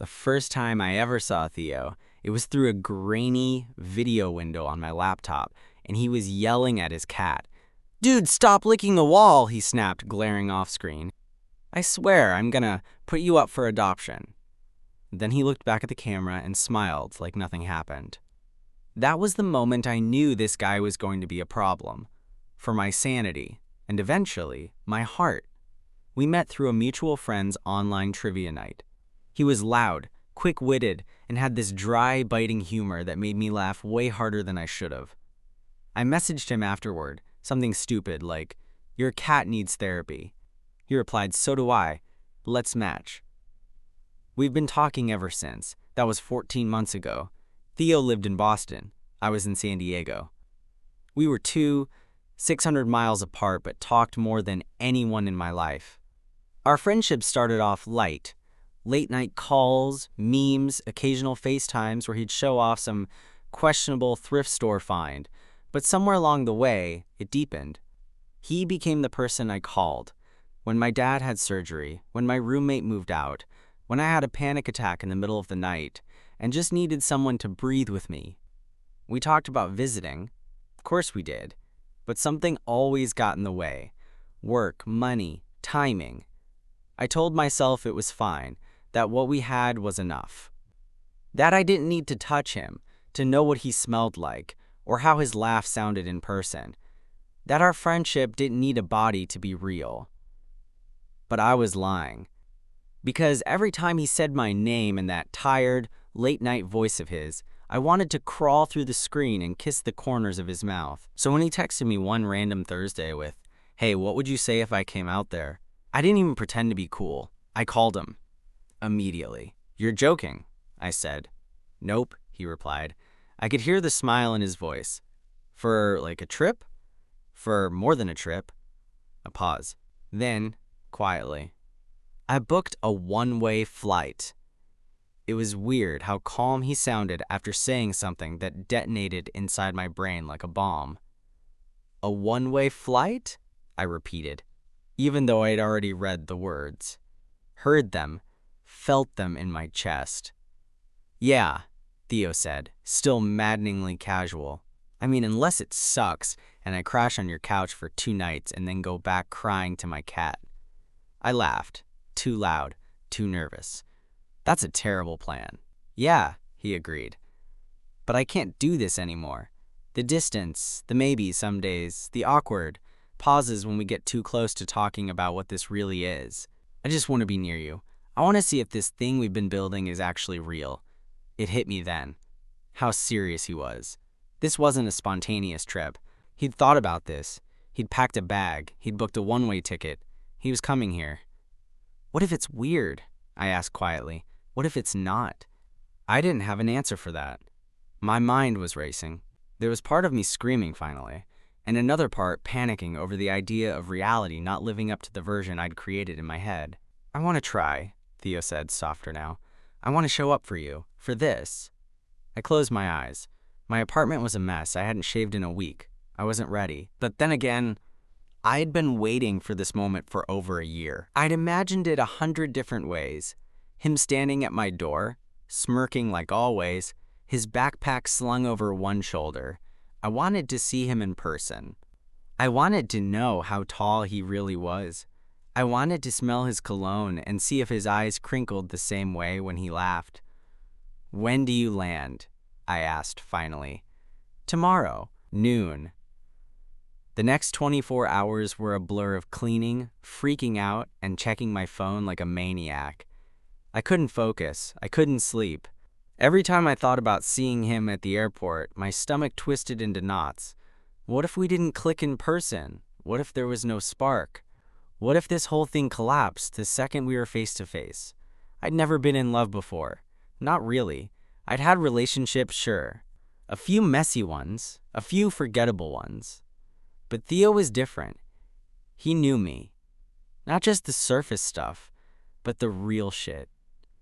The first time I ever saw Theo, it was through a grainy video window on my laptop, and he was yelling at his cat. "Dude, stop licking the wall," he snapped, glaring off screen. "I swear I'm gonna put you up for adoption." Then he looked back at the camera and smiled like nothing happened. That was the moment I knew this guy was going to be a problem. For my sanity, and eventually, my heart. We met through a mutual friend's online trivia night. He was loud, quick-witted, and had this dry, biting humor that made me laugh way harder than I should have. I messaged him afterward, something stupid like, "Your cat needs therapy." He replied, "So do I. Let's match." We've been talking ever since. That was 14 months ago. Theo lived in Boston. I was in San Diego. We were 600 miles apart, but talked more than anyone in my life. Our friendship started off light. Late-night calls, memes, occasional FaceTimes where he'd show off some questionable thrift store find. But somewhere along the way, it deepened. He became the person I called. When my dad had surgery, when my roommate moved out, when I had a panic attack in the middle of the night, and just needed someone to breathe with me. We talked about visiting. Of course we did. But something always got in the way. Work, money, timing. I told myself it was fine, that what we had was enough. That I didn't need to touch him, to know what he smelled like, or how his laugh sounded in person. That our friendship didn't need a body to be real. But I was lying. Because every time he said my name in that tired, late-night voice of his, I wanted to crawl through the screen and kiss the corners of his mouth. So when he texted me one random Thursday with, "Hey, what would you say if I came out there?" I didn't even pretend to be cool. I called him. Immediately. "You're joking," I said. "Nope," he replied. I could hear the smile in his voice. "For like a trip?" "For more than a trip." A pause. Then, quietly, "I booked a one-way flight." It was weird how calm he sounded after saying something that detonated inside my brain like a bomb. "A one-way flight?" I repeated, even though I had already read the words. Heard them, felt them in my chest. "Yeah," Theo said, still maddeningly casual. "I mean, unless it sucks and I crash on your couch for 2 nights and then go back crying to my cat." I laughed, too loud, too nervous. "That's a terrible plan." "Yeah," he agreed. "But I can't do this anymore. The distance, the maybe some days, the awkward pauses when we get too close to talking about what this really is. I just want to be near you. I want to see if this thing we've been building is actually real." It hit me then. How serious he was. This wasn't a spontaneous trip. He'd thought about this. He'd packed a bag. He'd booked a one-way ticket. He was coming here. "What if it's weird?" I asked quietly. "What if it's not?" I didn't have an answer for that. My mind was racing. There was part of me screaming finally, and another part panicking over the idea of reality not living up to the version I'd created in my head. "I want to try," Theo said, softer now. "I want to show up for you, for this." I closed my eyes. My apartment was a mess. I hadn't shaved in a week. I wasn't ready. But then again, I had been waiting for this moment for over a year. I'd imagined it 100 different ways. Him standing at my door, smirking like always, his backpack slung over one shoulder. I wanted to see him in person. I wanted to know how tall he really was. I wanted to smell his cologne and see if his eyes crinkled the same way when he laughed. "When do you land?" I asked finally. "Tomorrow, noon." The next 24 hours were a blur of cleaning, freaking out, and checking my phone like a maniac. I couldn't focus. I couldn't sleep. Every time I thought about seeing him at the airport, my stomach twisted into knots. What if we didn't click in person? What if there was no spark? What if this whole thing collapsed the second we were face to face? I'd never been in love before. Not really. I'd had relationships, sure. A few messy ones, a few forgettable ones. But Theo was different. He knew me. Not just the surface stuff, but the real shit.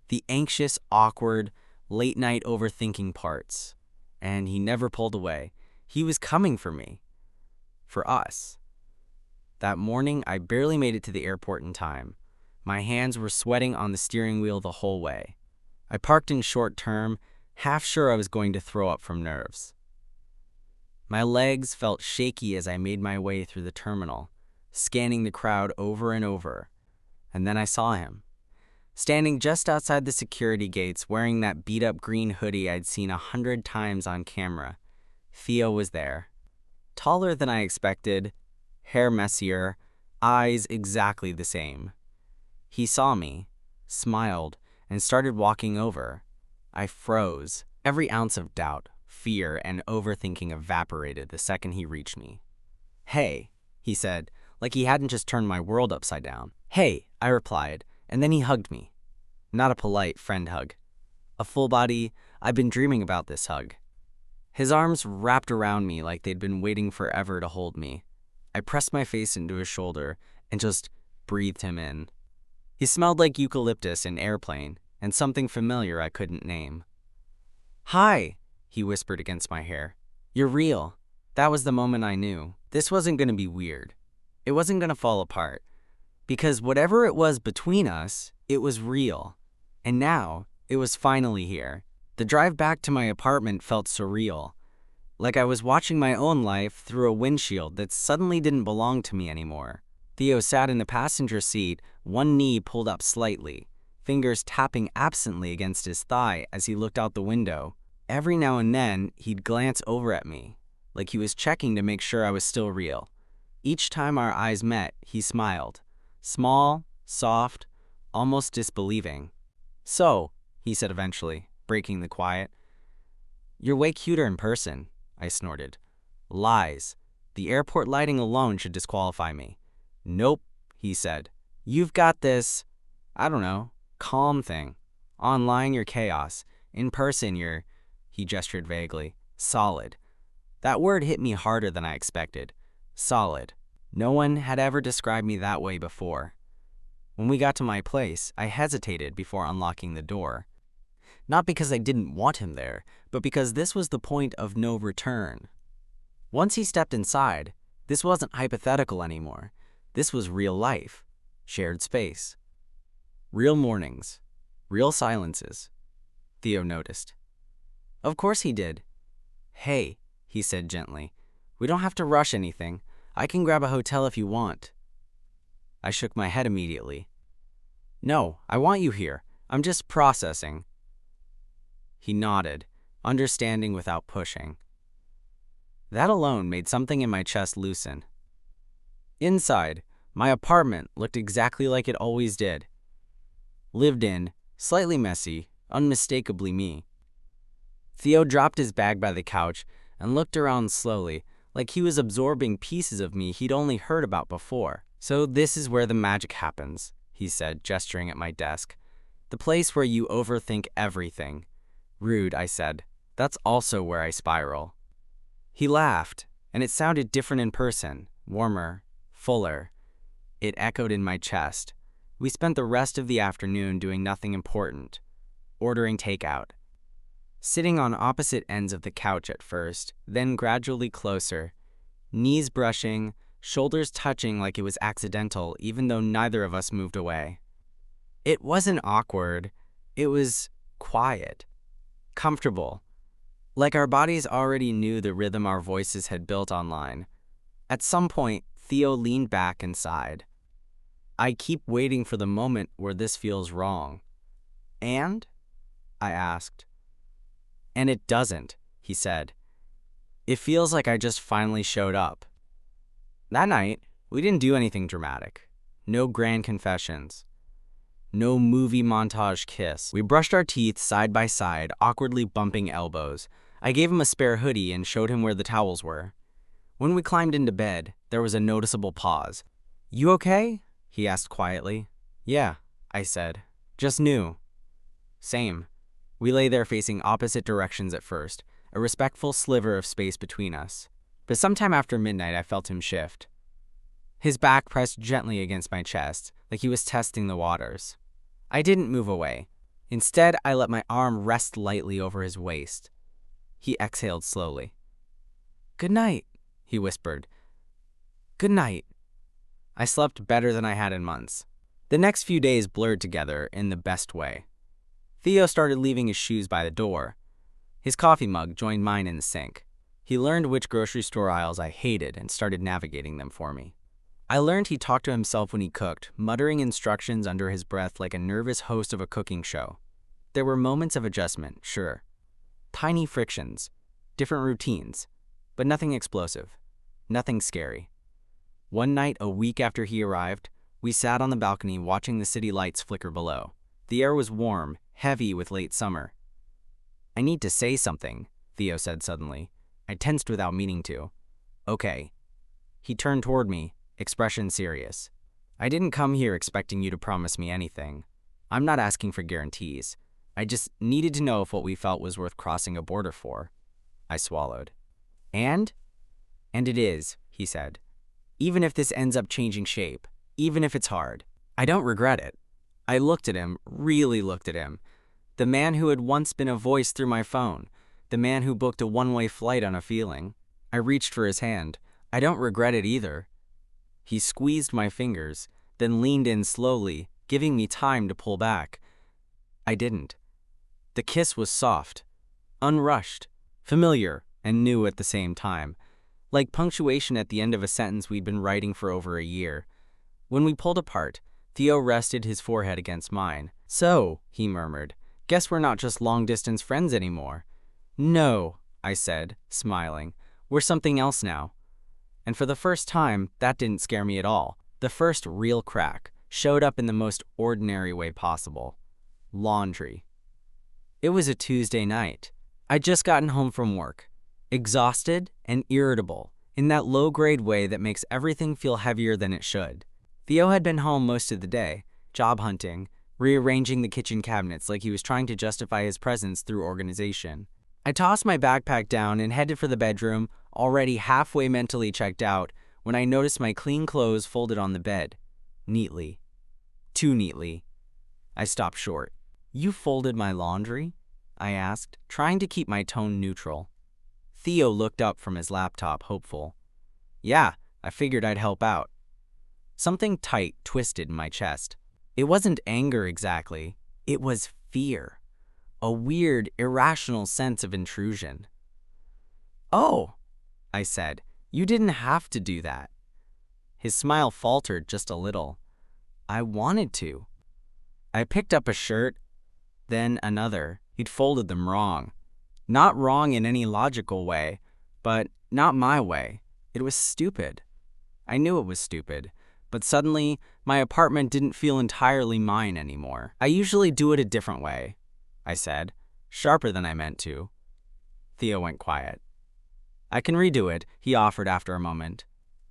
The anxious, awkward, late-night overthinking parts. And he never pulled away. He was coming for me. For us. That morning, I barely made it to the airport in time. My hands were sweating on the steering wheel the whole way. I parked in short term, half sure I was going to throw up from nerves. My legs felt shaky as I made my way through the terminal, scanning the crowd over and over. And then I saw him, standing just outside the security gates wearing that beat-up green hoodie I'd seen 100 times on camera. Theo was there. Taller than I expected, hair messier, eyes exactly the same. He saw me, smiled, and started walking over. I froze. Every ounce of doubt, fear, and overthinking evaporated the second he reached me. "Hey," he said, like he hadn't just turned my world upside down. "Hey," I replied, and then he hugged me. Not a polite friend hug. A full-body, I've been dreaming about this hug. His arms wrapped around me like they'd been waiting forever to hold me. I pressed my face into his shoulder and just breathed him in. He smelled like eucalyptus and airplane, and something familiar I couldn't name. "Hi," he whispered against my hair. "You're real." That was the moment I knew. This wasn't going to be weird. It wasn't going to fall apart. Because whatever it was between us, it was real. And now, it was finally here. The drive back to my apartment felt surreal. Like I was watching my own life through a windshield that suddenly didn't belong to me anymore. Theo sat in the passenger seat, one knee pulled up slightly, fingers tapping absently against his thigh as he looked out the window. Every now and then, he'd glance over at me, like he was checking to make sure I was still real. Each time our eyes met, he smiled. Small, soft, almost disbelieving. "So," he said eventually, breaking the quiet. "You're way cuter in person," I snorted. "Lies. The airport lighting alone should disqualify me." "Nope," he said. "You've got this, I don't know, calm thing. Online, you're chaos. In person, you're," he gestured vaguely, "solid." That word hit me harder than I expected. Solid. No one had ever described me that way before. When we got to my place, I hesitated before unlocking the door. Not because I didn't want him there, but because this was the point of no return. Once he stepped inside, this wasn't hypothetical anymore. This was real life, shared space. Real mornings, real silences, Theo noticed. Of course he did. "Hey," he said gently, "we don't have to rush anything. I can grab a hotel if you want." I shook my head immediately. "No, I want you here. I'm just processing." He nodded, understanding without pushing. That alone made something in my chest loosen. Inside, my apartment looked exactly like it always did. Lived in, slightly messy, unmistakably me. Theo dropped his bag by the couch and looked around slowly, like he was absorbing pieces of me he'd only heard about before. "So this is where the magic happens," he said, gesturing at my desk. "The place where you overthink everything." "Rude," I said. "That's also where I spiral." He laughed, and it sounded different in person, warmer, fuller. It echoed in my chest. We spent the rest of the afternoon doing nothing important, ordering takeout. Sitting on opposite ends of the couch at first, then gradually closer, knees brushing, shoulders touching like it was accidental even though neither of us moved away. It wasn't awkward, it was quiet, comfortable, like our bodies already knew the rhythm our voices had built online. At some point, Theo leaned back and sighed. "I keep waiting for the moment where this feels wrong." "And?" I asked. "And it doesn't," he said. "It feels like I just finally showed up." That night, we didn't do anything dramatic. No grand confessions. No movie montage kiss. We brushed our teeth side by side, awkwardly bumping elbows. I gave him a spare hoodie and showed him where the towels were. When we climbed into bed, there was a noticeable pause. "You okay?" he asked quietly. "Yeah," I said. "Just new." Same. We lay there facing opposite directions at first, a respectful sliver of space between us. But sometime after midnight, I felt him shift. His back pressed gently against my chest, like he was testing the waters. I didn't move away. Instead, I let my arm rest lightly over his waist. He exhaled slowly. "Good night," he whispered. "Good night." I slept better than I had in months. The next few days blurred together in the best way. Theo started leaving his shoes by the door. His coffee mug joined mine in the sink. He learned which grocery store aisles I hated and started navigating them for me. I learned he talked to himself when he cooked, muttering instructions under his breath like a nervous host of a cooking show. There were moments of adjustment, sure. Tiny frictions, different routines, but nothing explosive, nothing scary. One night, a week after he arrived, we sat on the balcony watching the city lights flicker below. The air was warm, heavy with late summer. "I need to say something," Theo said suddenly. I tensed without meaning to. "Okay." He turned toward me, expression serious. "I didn't come here expecting you to promise me anything. I'm not asking for guarantees. I just needed to know if what we felt was worth crossing a border for." I swallowed. And it is," he said. "Even if this ends up changing shape, even if it's hard, I don't regret it." I looked at him, really looked at him. The man who had once been a voice through my phone. The man who booked a one-way flight on a feeling. I reached for his hand. "I don't regret it either." He squeezed my fingers, then leaned in slowly, giving me time to pull back. I didn't. The kiss was soft, unrushed, familiar, and new at the same time, like punctuation at the end of a sentence we'd been writing for over a year. When we pulled apart, Theo rested his forehead against mine. "So," he murmured, "guess we're not just long-distance friends anymore." "No," I said, smiling. "We're something else now." And for the first time, that didn't scare me at all. The first real crack showed up in the most ordinary way possible. Laundry. It was a Tuesday night. I'd just gotten home from work, exhausted and irritable, in that low-grade way that makes everything feel heavier than it should. Theo had been home most of the day, job hunting, rearranging the kitchen cabinets like he was trying to justify his presence through organization. I tossed my backpack down and headed for the bedroom, already halfway mentally checked out, when I noticed my clean clothes folded on the bed. Neatly. Too neatly. I stopped short. "You folded my laundry?" I asked, trying to keep my tone neutral. Theo looked up from his laptop, hopeful. "Yeah, I figured I'd help out." Something tight twisted in my chest. It wasn't anger exactly. It was fear. A weird, irrational sense of intrusion. "Oh," I said, "you didn't have to do that." His smile faltered just a little. "I wanted to." I picked up a shirt, then another. He'd folded them wrong. Not wrong in any logical way, but not my way. It was stupid. I knew it was stupid, but suddenly my apartment didn't feel entirely mine anymore. "I usually do it a different way," I said, sharper than I meant to. Theo went quiet. "I can redo it," he offered after a moment.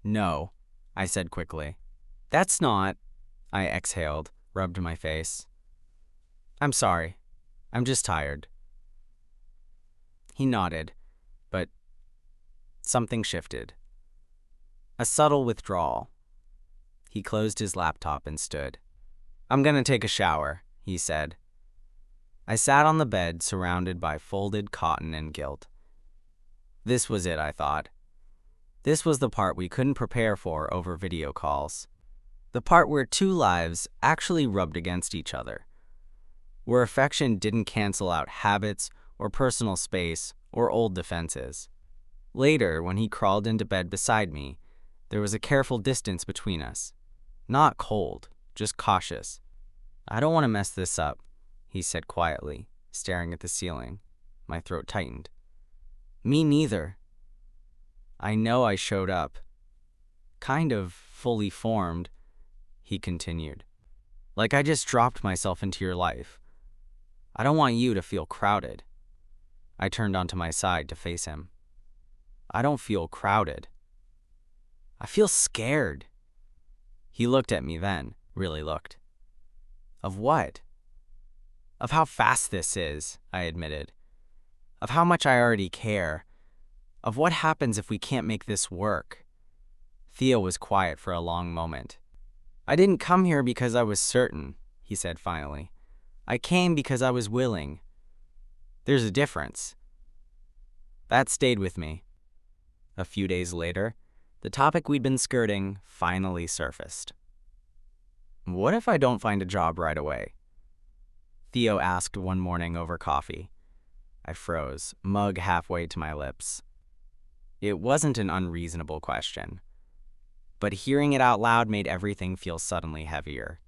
"No," I said quickly. "That's not," I exhaled, rubbed my face. "I'm sorry. I'm just tired." He nodded, but something shifted. A subtle withdrawal. He closed his laptop and stood. "I'm gonna take a shower," he said. I sat on the bed, surrounded by folded cotton and guilt. This was it, I thought. This was the part we couldn't prepare for over video calls. The part where two lives actually rubbed against each other. Where affection didn't cancel out habits or personal space or old defenses. Later, when he crawled into bed beside me, there was a careful distance between us. Not cold, just cautious. "I don't want to mess this up," he said quietly, staring at the ceiling. My throat tightened. "Me neither." "I know I showed up. Kind of fully formed," he continued. "Like I just dropped myself into your life. I don't want you to feel crowded." I turned onto my side to face him. "I don't feel crowded. I feel scared." He looked at me then, really looked. "Of what?" "Of how fast this is," I admitted. "Of how much I already care. Of what happens if we can't make this work." Theo was quiet for a long moment. "I didn't come here because I was certain," he said finally. "I came because I was willing. There's a difference." That stayed with me. A few days later, the topic we'd been skirting finally surfaced. "What if I don't find a job right away?" Theo asked one morning over coffee. I froze, mug halfway to my lips. It wasn't an unreasonable question, but hearing it out loud made everything feel suddenly heavier.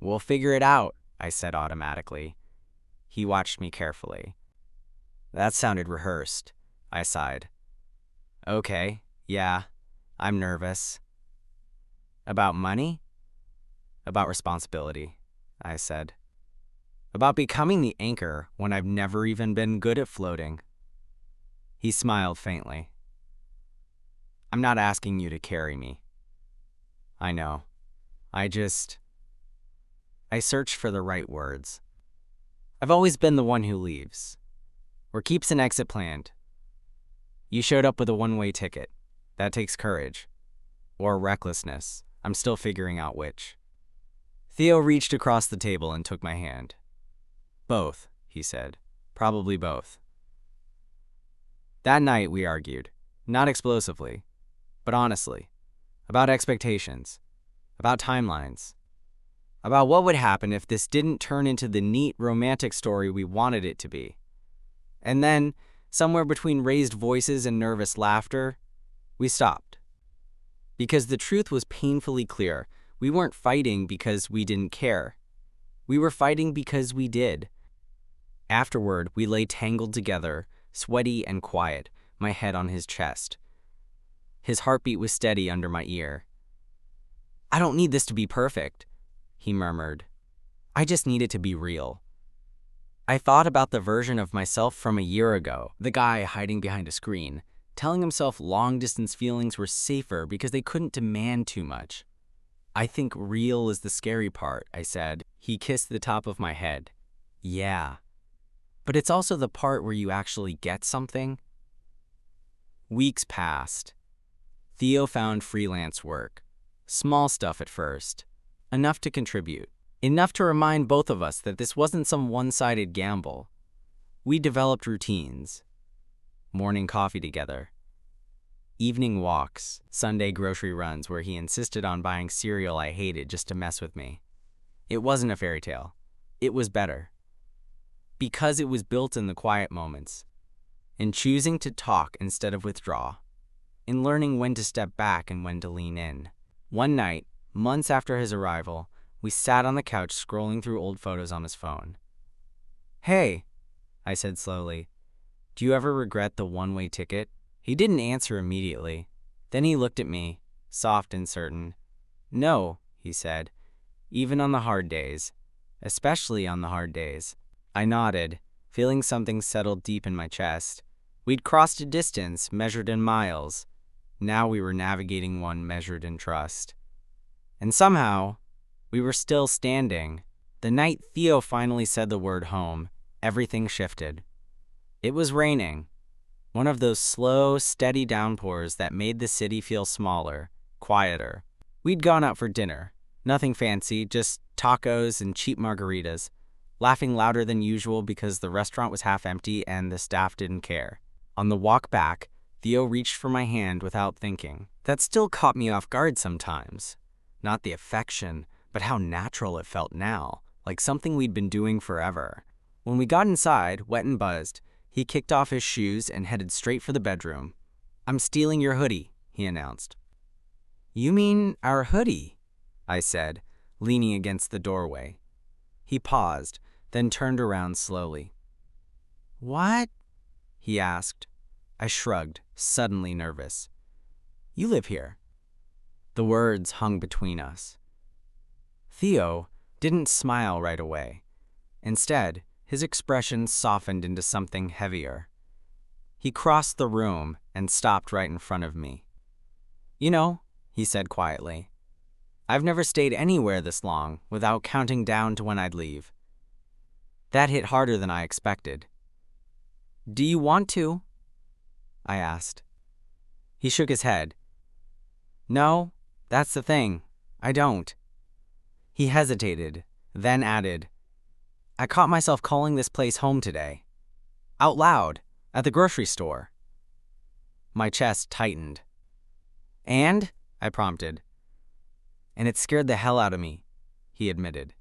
"We'll figure it out," I said automatically. He watched me carefully. "That sounded rehearsed," I sighed. "Okay, yeah, I'm nervous." "About money?" "About responsibility," I said. "About becoming the anchor when I've never even been good at floating." He smiled faintly. "I'm not asking you to carry me." "I know. I searched for the right words. I've always been the one who leaves, or keeps an exit planned. You showed up with a one-way ticket. That takes courage. Or recklessness. I'm still figuring out which." Theo reached across the table and took my hand. "Both," he said. "Probably both." That night we argued, not explosively, but honestly, about expectations, about timelines, about what would happen if this didn't turn into the neat, romantic story we wanted it to be. And then, somewhere between raised voices and nervous laughter, we stopped. Because the truth was painfully clear. We weren't fighting because we didn't care. We were fighting because we did. Afterward, we lay tangled together, sweaty and quiet, my head on his chest. His heartbeat was steady under my ear. "I don't need this to be perfect," he murmured. "I just need it to be real." I thought about the version of myself from a year ago, the guy hiding behind a screen, telling himself long-distance feelings were safer because they couldn't demand too much. "I think real is the scary part," I said. He kissed the top of my head. "Yeah. But it's also the part where you actually get something." Weeks passed. Theo found freelance work. Small stuff at first. Enough to contribute. Enough to remind both of us that this wasn't some one-sided gamble. We developed routines. Morning coffee together. Evening walks, Sunday grocery runs where he insisted on buying cereal I hated just to mess with me. It wasn't a fairy tale. It was better. Because it was built in the quiet moments. In choosing to talk instead of withdraw. In learning when to step back and when to lean in. One night, months after his arrival, we sat on the couch scrolling through old photos on his phone. "Hey," I said slowly, "do you ever regret the one-way ticket?" He didn't answer immediately. Then he looked at me, soft and certain. "No," he said, "even on the hard days. Especially on the hard days." I nodded, feeling something settle deep in my chest. We'd crossed a distance measured in miles. Now we were navigating one measured in trust. And somehow, we were still standing. The night Theo finally said the word home, everything shifted. It was raining. One of those slow, steady downpours that made the city feel smaller, quieter. We'd gone out for dinner. Nothing fancy, just tacos and cheap margaritas, laughing louder than usual because the restaurant was half empty and the staff didn't care. On the walk back, Theo reached for my hand without thinking. That still caught me off guard sometimes. Not the affection, but how natural it felt now, like something we'd been doing forever. When we got inside, wet and buzzed, he kicked off his shoes and headed straight for the bedroom. "I'm stealing your hoodie," he announced. "You mean our hoodie?" I said, leaning against the doorway. He paused, then turned around slowly. "What?" he asked. I shrugged, suddenly nervous. "You live here." The words hung between us. Theo didn't smile right away. Instead, his expression softened into something heavier. He crossed the room and stopped right in front of me. "You know," he said quietly, "I've never stayed anywhere this long without counting down to when I'd leave." That hit harder than I expected. "Do you want to?" I asked. He shook his head. "No, that's the thing. I don't." He hesitated, then added, "I caught myself calling this place home today. Out loud, at the grocery store." My chest tightened. "And?" I prompted. "And it scared the hell out of me," he admitted.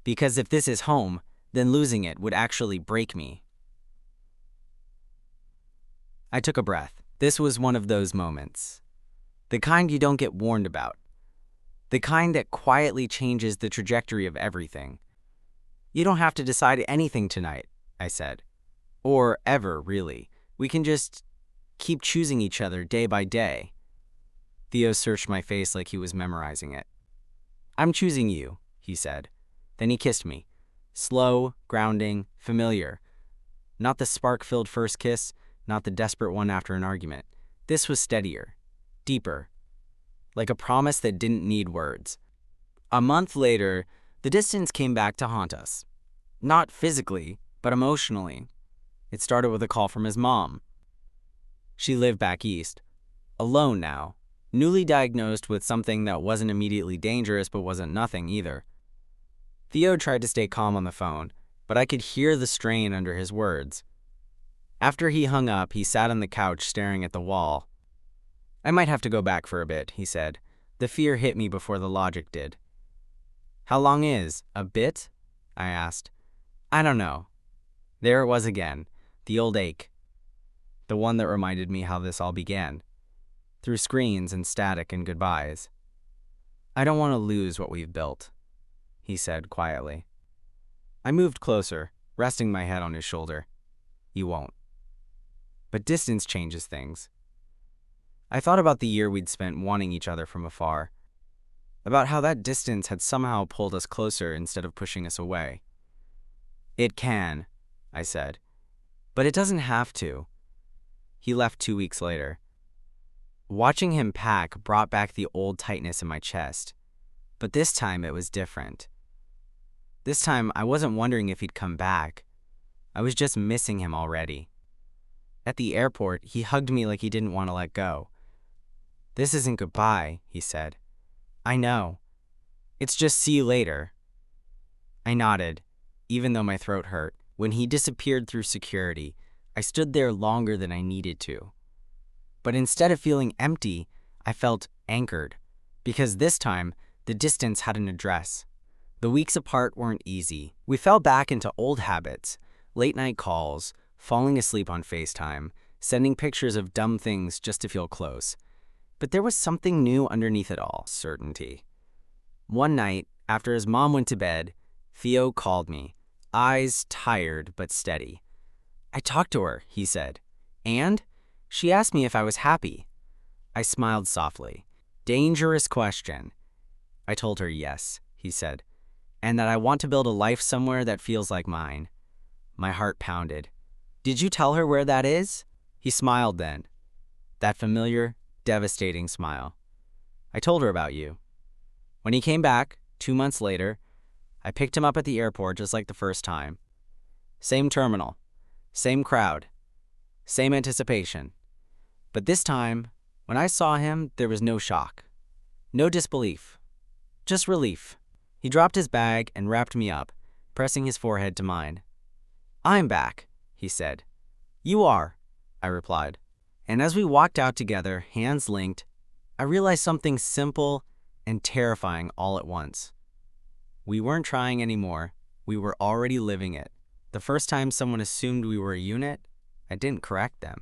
Because if this is home, then losing it would actually break me. I took a breath. This was one of those moments. The kind you don't get warned about. The kind that quietly changes the trajectory of everything. You don't have to decide anything tonight, I said. Or ever, really. We can just keep choosing each other day by day. Theo searched my face like he was memorizing it. I'm choosing you, he said. Then he kissed me. Slow, grounding, familiar. Not the spark-filled first kiss, not the desperate one after an argument. This was steadier, deeper, like a promise that didn't need words. A month later, the distance came back to haunt us. Not physically, but emotionally. It started with a call from his mom. She lived back east, alone now, newly diagnosed with something that wasn't immediately dangerous but wasn't nothing either. Theo tried to stay calm on the phone, but I could hear the strain under his words. After he hung up, he sat on the couch staring at the wall. I might have to go back for a bit, he said. The fear hit me before the logic did. How long is a bit? I asked. I don't know. There it was again, the old ache. The one that reminded me how this all began. Through screens and static and goodbyes. I don't want to lose what we've built, he said quietly. I moved closer, resting my head on his shoulder. You won't. But distance changes things. I thought about the year we'd spent wanting each other from afar. About how that distance had somehow pulled us closer instead of pushing us away. It can, I said. But it doesn't have to. He left 2 weeks later. Watching him pack brought back the old tightness in my chest. But this time it was different. This time I wasn't wondering if he'd come back. I was just missing him already. At the airport, he hugged me like he didn't want to let go. This isn't goodbye, he said. I know. It's just see you later. I nodded, even though my throat hurt. When he disappeared through security, I stood there longer than I needed to. But instead of feeling empty, I felt anchored, because this time, the distance had an address. The weeks apart weren't easy. We fell back into old habits, late-night calls, falling asleep on FaceTime, sending pictures of dumb things just to feel close. But there was something new underneath it all, certainty. One night, after his mom went to bed, Theo called me, eyes tired but steady. I talked to her, he said, and she asked me if I was happy. I smiled softly. Dangerous question. I told her yes, he said, and that I want to build a life somewhere that feels like mine. My heart pounded. Did you tell her where that is? He smiled then. That familiar, devastating smile. I told her about you. When he came back, 2 months later, I picked him up at the airport just like the first time. Same terminal, same crowd, same anticipation. But this time, when I saw him, there was no shock, no disbelief, just relief. He dropped his bag and wrapped me up, pressing his forehead to mine. I'm back, he said. You are, I replied. And as we walked out together, hands linked, I realized something simple and terrifying all at once. We weren't trying anymore. We were already living it. The first time someone assumed we were a unit, I didn't correct them.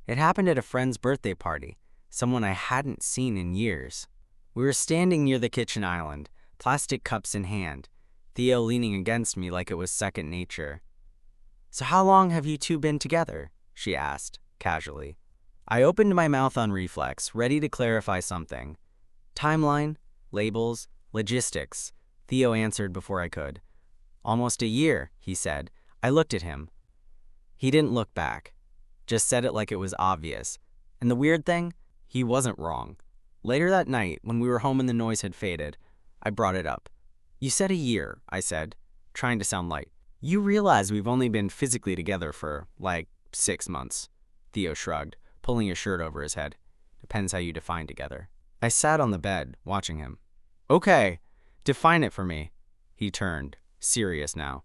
It happened at a friend's birthday party, someone I hadn't seen in years. We were standing near the kitchen island, plastic cups in hand, Theo leaning against me like it was second nature. So how long have you two been together? She asked, casually. I opened my mouth on reflex, ready to clarify something. Timeline, labels, logistics, Theo answered before I could. Almost a year, he said. I looked at him. He didn't look back, just said it like it was obvious. And the weird thing, he wasn't wrong. Later that night, when we were home and the noise had faded, I brought it up. You said a year, I said, trying to sound light. You realize we've only been physically together for, 6 months. Theo shrugged, pulling his shirt over his head. Depends how you define together. I sat on the bed, watching him. Okay, define it for me. He turned, serious now.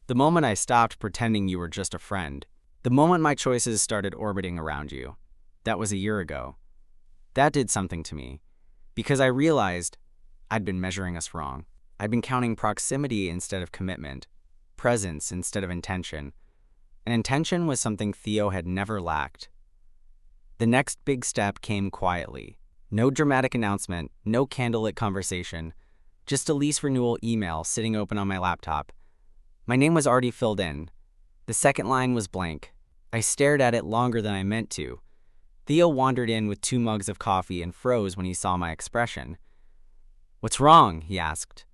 The moment I stopped pretending you were just a friend. The moment my choices started orbiting around you. That was a year ago. That did something to me, because I realized I'd been measuring us wrong. I'd been counting proximity instead of commitment, presence instead of intention. And intention was something Theo had never lacked. The next big step came quietly. No dramatic announcement, no candlelit conversation, just a lease renewal email sitting open on my laptop. My name was already filled in. The second line was blank. I stared at it longer than I meant to. Theo wandered in with 2 mugs of coffee and froze when he saw my expression. "What's wrong?" he asked.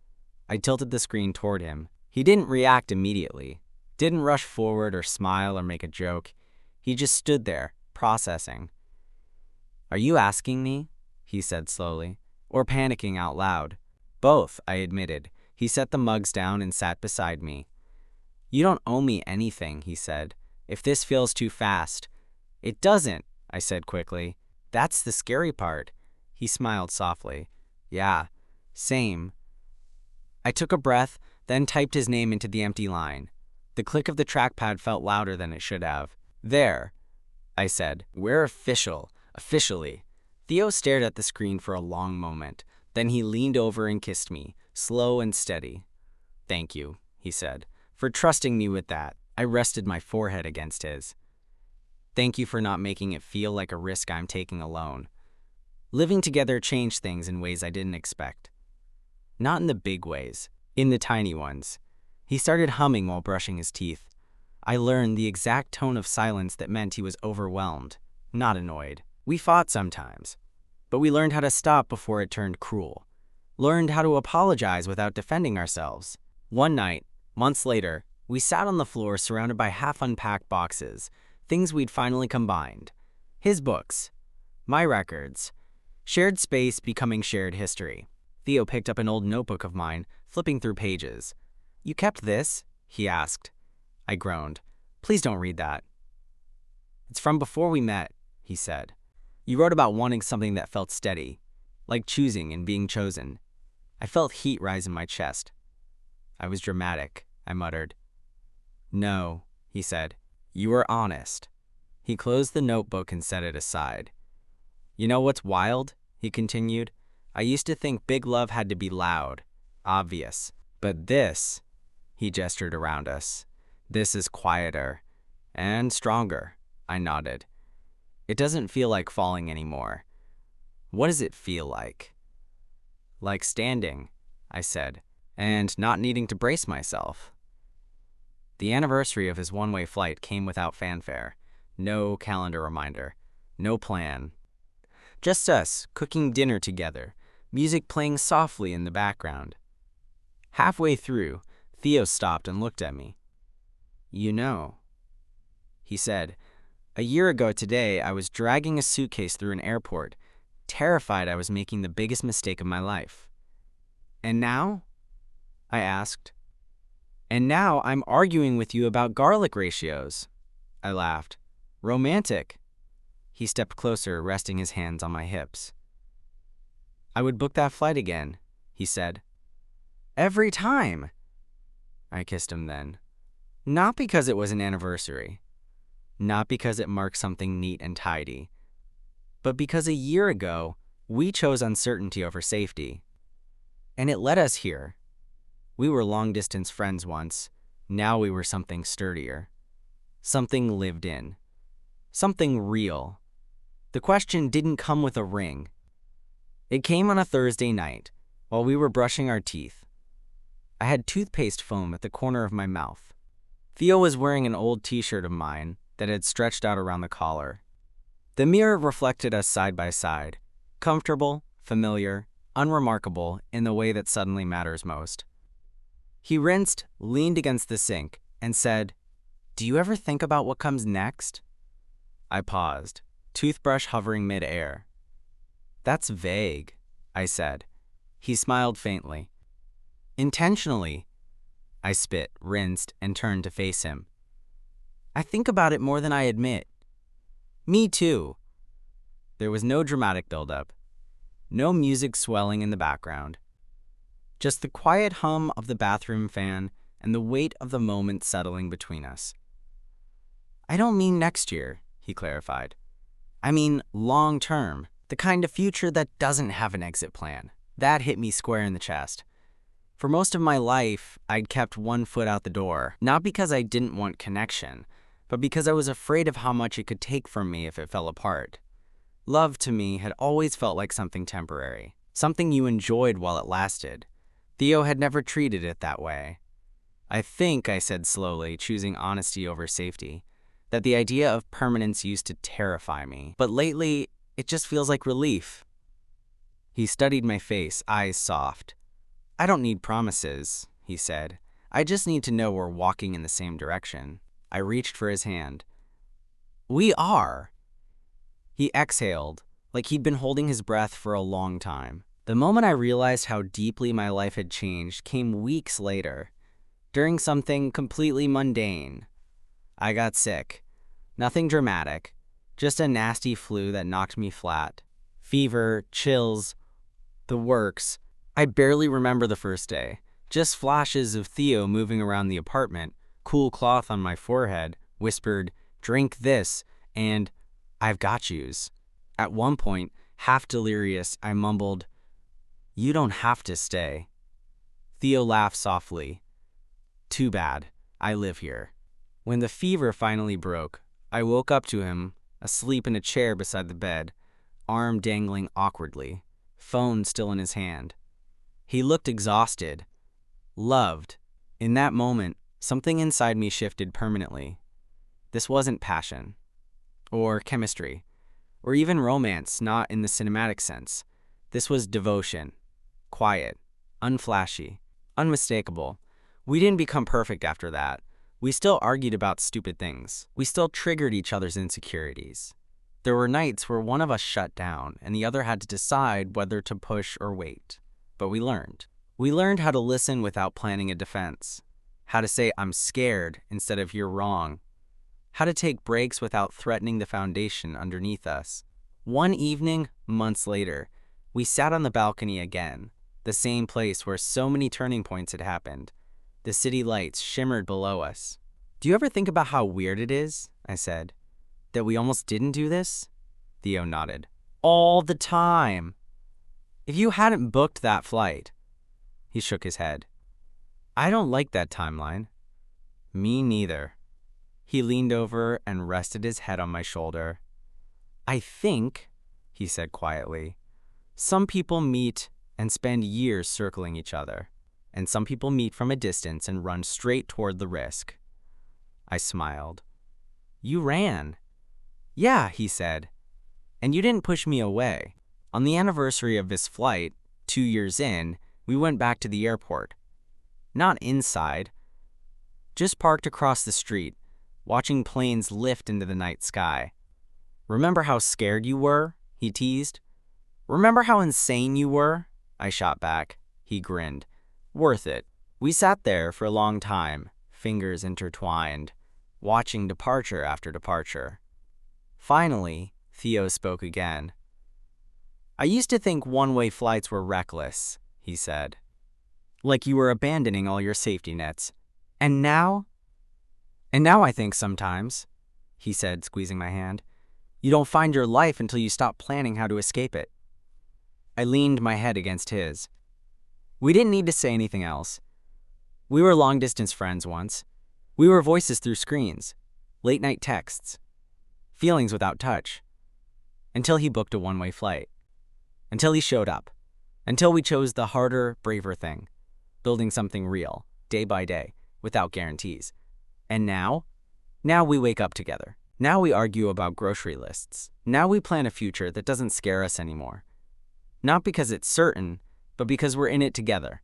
I tilted the screen toward him. He didn't react immediately. Didn't rush forward or smile or make a joke. He just stood there, processing. "Are you asking me?" he said slowly, "or panicking out loud?" "Both," I admitted. He set the mugs down and sat beside me. "You don't owe me anything," he said. "If this feels too fast." "It doesn't," I said quickly. "That's the scary part." He smiled softly. "Yeah, same." I took a breath, then typed his name into the empty line. The click of the trackpad felt louder than it should have. "There," I said. "We're official. Officially." Theo stared at the screen for a long moment. Then he leaned over and kissed me, slow and steady. "Thank you," he said, "for trusting me with that." I rested my forehead against his. "Thank you for not making it feel like a risk I'm taking alone." Living together changed things in ways I didn't expect. Not in the big ways, in the tiny ones. He started humming while brushing his teeth. I learned the exact tone of silence that meant he was overwhelmed, not annoyed. We fought sometimes, but we learned how to stop before it turned cruel. Learned how to apologize without defending ourselves. One night, months later, we sat on the floor surrounded by half-unpacked boxes, things we'd finally combined. His books, my records, shared space becoming shared history. Theo picked up an old notebook of mine, flipping through pages. "You kept this?" he asked. I groaned. "Please don't read that." "It's from before we met," he said. "You wrote about wanting something that felt steady, like choosing and being chosen." I felt heat rise in my chest. "I was dramatic," I muttered. "No," he said. "You were honest." He closed the notebook and set it aside. "You know what's wild?" he continued. "I used to think big love had to be loud, obvious. But this," he gestured around us, "this is quieter and stronger." I nodded. "It doesn't feel like falling anymore." "What does it feel like?" "Like standing," I said, "and not needing to brace myself." The anniversary of his one-way flight came without fanfare. No calendar reminder. No plan. Just us, cooking dinner together, music playing softly in the background. Halfway through, Theo stopped and looked at me. "You know," he said, "a year ago today I was dragging a suitcase through an airport, terrified I was making the biggest mistake of my life." "And now?" I asked. "And now I'm arguing with you about garlic ratios." I laughed. "Romantic." He stepped closer, resting his hands on my hips. "I would book that flight again," he said. "Every time." I kissed him then. Not because it was an anniversary. Not because it marked something neat and tidy. But because a year ago, we chose uncertainty over safety. And it led us here. We were long-distance friends once. Now we were something sturdier. Something lived in. Something real. The question didn't come with a ring. It came on a Thursday night, while we were brushing our teeth. I had toothpaste foam at the corner of my mouth. Theo was wearing an old t-shirt of mine that had stretched out around the collar. The mirror reflected us side by side, comfortable, familiar, unremarkable in the way that suddenly matters most. He rinsed, leaned against the sink, and said, "Do you ever think about what comes next?" I paused, toothbrush hovering mid-air. "That's vague," I said. He smiled faintly. "Intentionally." I spit, rinsed, and turned to face him. "I think about it more than I admit." "Me too." There was no dramatic buildup, no music swelling in the background. Just the quiet hum of the bathroom fan and the weight of the moment settling between us. "I don't mean next year," he clarified. "I mean long-term, the kind of future that doesn't have an exit plan." That hit me square in the chest. For most of my life, I'd kept one foot out the door, not because I didn't want connection, but because I was afraid of how much it could take from me if it fell apart. Love to me had always felt like something temporary, something you enjoyed while it lasted. Theo had never treated it that way. I think, I said slowly, choosing honesty over safety, that the idea of permanence used to terrify me. But lately, it just feels like relief. He studied my face, eyes soft. I don't need promises, he said. I just need to know we're walking in the same direction. I reached for his hand. We are. He exhaled, like he'd been holding his breath for a long time. The moment I realized how deeply my life had changed came weeks later, during something completely mundane. I got sick. Nothing dramatic, just a nasty flu that knocked me flat. Fever, chills, the works. I barely remember the first day. Just flashes of Theo moving around the apartment, cool cloth on my forehead, whispered, "Drink this," and "I've got yous." At one point, half delirious, I mumbled, "You don't have to stay." Theo laughed softly. "Too bad. I live here." When the fever finally broke, I woke up to him, asleep in a chair beside the bed, arm dangling awkwardly, phone still in his hand. He looked exhausted, loved. In that moment, something inside me shifted permanently. This wasn't passion, or chemistry, or even romance, not in the cinematic sense. This was devotion, quiet, unflashy, unmistakable. We didn't become perfect after that. We still argued about stupid things. We still triggered each other's insecurities. There were nights where one of us shut down and the other had to decide whether to push or wait. But we learned. We learned how to listen without planning a defense. How to say, "I'm scared," instead of "you're wrong." How to take breaks without threatening the foundation underneath us. One evening, months later, we sat on the balcony again, the same place where so many turning points had happened. The city lights shimmered below us. "Do you ever think about how weird it is," I said, "that we almost didn't do this?" Theo nodded. "All the time. If you hadn't booked that flight." He shook his head. "I don't like that timeline." "Me neither." He leaned over and rested his head on my shoulder. "I think," he said quietly, "some people meet and spend years circling each other, and some people meet from a distance and run straight toward the risk." I smiled. "You ran." "Yeah," he said, "and you didn't push me away." On the anniversary of this flight, 2 years in, we went back to the airport. Not inside, just parked across the street, watching planes lift into the night sky. "Remember how scared you were?" he teased. "Remember how insane you were?" I shot back. He grinned. "Worth it." We sat there for a long time, fingers intertwined, watching departure after departure. Finally, Theo spoke again. "I used to think one-way flights were reckless," he said. "Like you were abandoning all your safety nets. And now?" "And now I think sometimes," he said, squeezing my hand, "you don't find your life until you stop planning how to escape it." I leaned my head against his. We didn't need to say anything else. We were long-distance friends once. We were voices through screens, late-night texts, feelings without touch. Until he booked a one-way flight. Until he showed up. Until we chose the harder, braver thing, building something real, day by day, without guarantees. And now? Now we wake up together. Now we argue about grocery lists. Now we plan a future that doesn't scare us anymore. Not because it's certain, but because we're in it together.